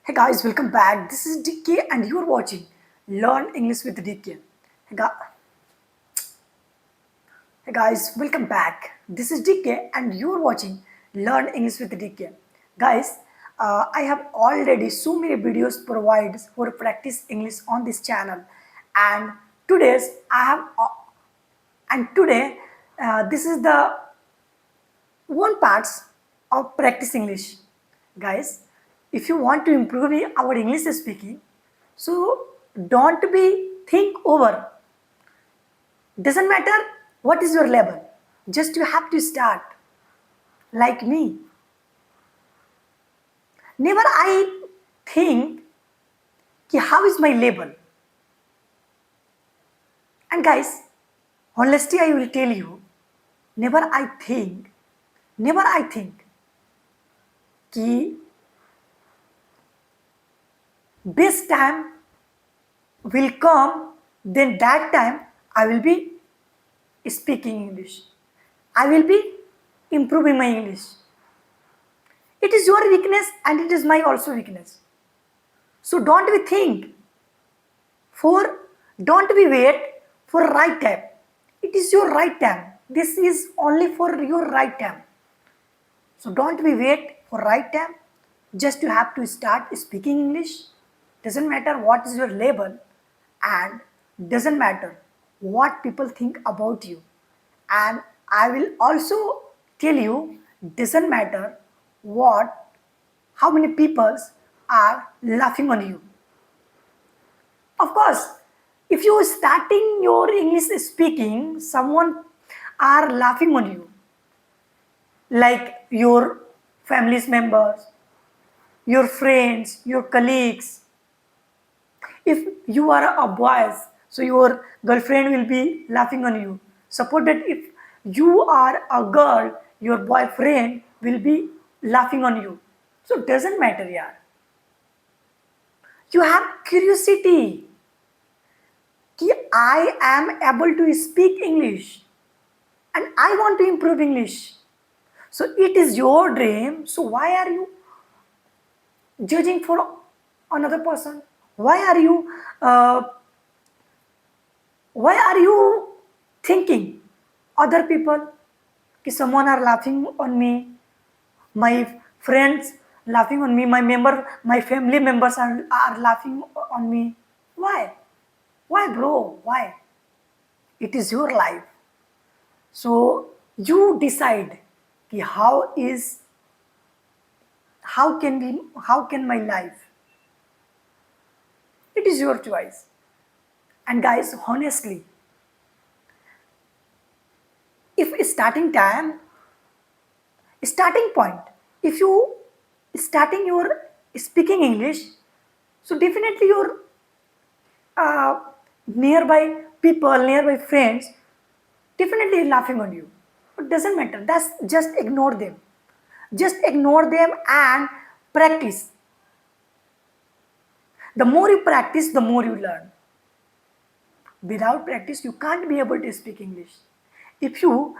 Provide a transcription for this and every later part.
Hey guys, welcome back. This is DK and you're watching Learn English with DK. Hey, hey guys, welcome back. This is DK and you're watching Learn English with DK. Guys, I have already so many videos provided for practice English on this channel, and today's I have and today this is the one parts of practice English. Guys, if you want to improve our English speaking, so don't be think over. Doesn't matter what is your level. Just you have to start like me. Never I think ki how is my level. And guys, honestly I will tell you, never I think, never I think ki best time will come, then that time I will be speaking English. I will be improving my English. It is your weakness and it is my also weakness. So don't we think for, don't we wait for right time. It is your right time. This is only for your right time. So don't we wait for right time. Just you have to start speaking English. Doesn't matter what is your label, and doesn't matter what people think about you. And I will also tell you, doesn't matter what, how many people are laughing on you. Of course, if you starting your English speaking, someone are laughing on you, like your family's members, your friends, your colleagues. If you are a boy, so your girlfriend will be laughing on you. Suppose that if you are a girl, your boyfriend will be laughing on you. So it doesn't matter, yeah. You have curiosity. Ki I am able to speak English and I want to improve English. So it is your dream. So why are you judging for another person? Why are you uh, why are you thinking other people ki someone are laughing on me, my friends laughing on me, my family members are laughing on me? Why bro, why? It is your life. So you decide ki how can my life. It is your choice. And guys, honestly, if starting time, starting point, if you starting your speaking English, so definitely your uh, nearby people, nearby friends, definitely laughing on you. It doesn't matter. That's just ignore them. Just ignore them and practice. The more you practice, the more you learn. Without practice, you can't be able to speak English. If you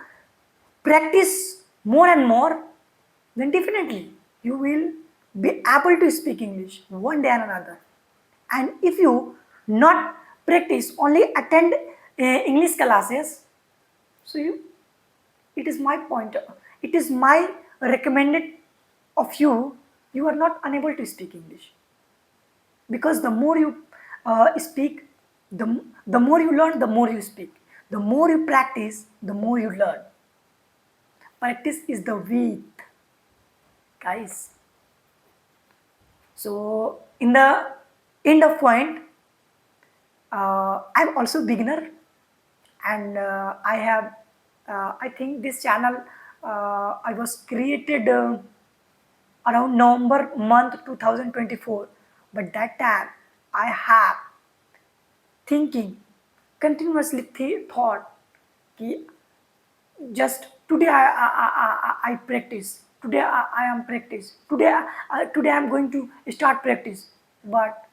practice more and more, then definitely you will be able to speak English one day and another. And if you not practice, only attend English classes, so it is my point, it is my recommended of you, you are not unable to speak English. Because the more you speak, the more you learn, the more you speak. The more you practice, the more you learn. Practice is the weed, guys. So in the end of point, I'm also beginner, and I have I think this channel I was created around November month 2024, but that time I have thinking continuously thought कि just today I practice, today I am practice, today I'm going to start practice, but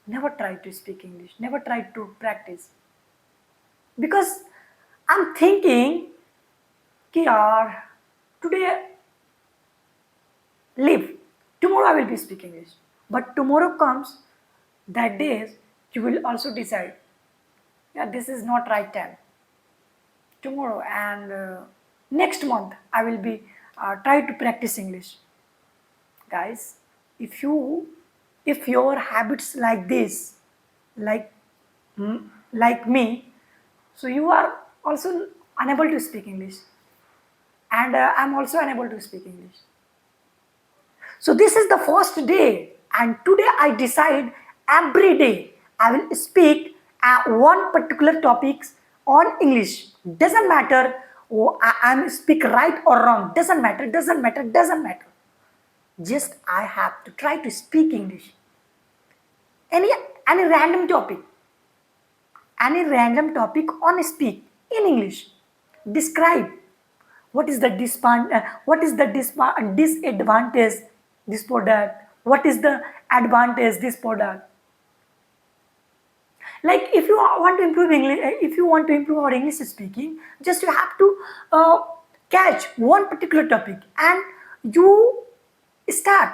never try to speak English, never try to practice, because I'm thinking कि यार today live, tomorrow I will be speaking English. But tomorrow comes, that days you will also decide, yeah, this is not right time. Tomorrow and next month I will be try to practice English. Guys, if you, if your habits like this, like like me, so you are also unable to speak English, and I'm also unable to speak English. So this is the first day, and today I decide every day I will speak one particular topics on English. Doesn't matter, oh, I'm speak right or wrong. Doesn't matter. Doesn't matter. Doesn't matter. Just I have to try to speak English. Any any random topic, any random topic on speak in English. Describe what is the disadvantage this product, what is the advantage this product. Like if you want to improve English, if you want to improve our English speaking, just you have to catch one particular topic and you start,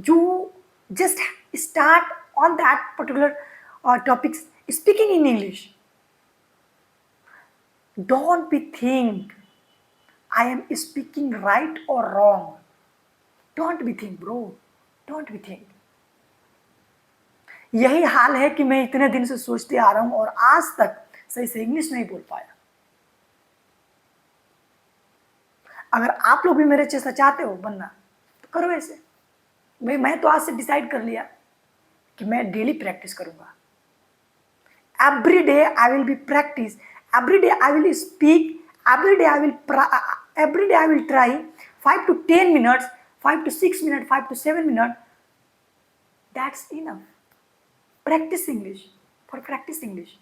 you just start on that particular topics speaking in English. Don't be think I am speaking right or wrong. Don't be think, bro. Don't be think. यही हाल है कि मैं इतने दिन से सोचते आ रहा हूं और आज तक सही से इंग्लिश नहीं बोल पाया. अगर आप लोग भी मेरे जैसा चाहते हो बनना तो करो ऐसे. भाई मैं तो आज से डिसाइड कर लिया कि मैं डेली प्रैक्टिस करूंगा. Every day I will be practice, every day I will speak, every day I will try 5 to 10 minutes, 5 to 6 minutes, 5 to 7 minutes. That's enough. Practice English, for practice English.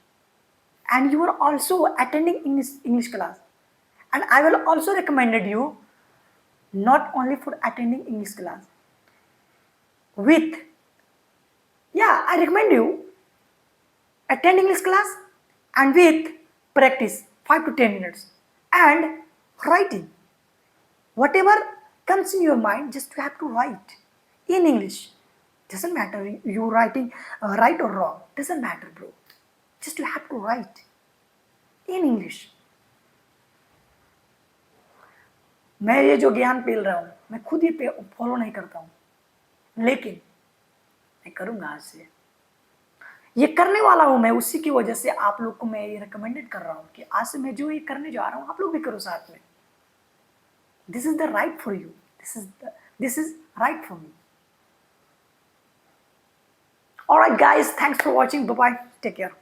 And you are also attending English class. And I will also recommended you not only for attending English class. I recommend you attend English class and with practice 5 to 10 minutes. And writing, whatever comes in your mind, just you have to write in English. Doesn't matter you writing right or wrong, doesn't matter, bro. Just you have to write in English. मैं ये जो ज्ञान पेल रहा हूं, मैं खुद ही follow नहीं करता हूं, लेकिन मैं करूंगा आज से. ये करने वाला हूं मैं, उसी की वजह से आप लोग को मैं ये रिकमेंडेड कर रहा हूं कि आज से मैं जो ये करने जा रहा हूं आप लोग भी करो साथ में. This is the right for you, this is right for me. Alright guys, thanks for watching. Bye bye, take care.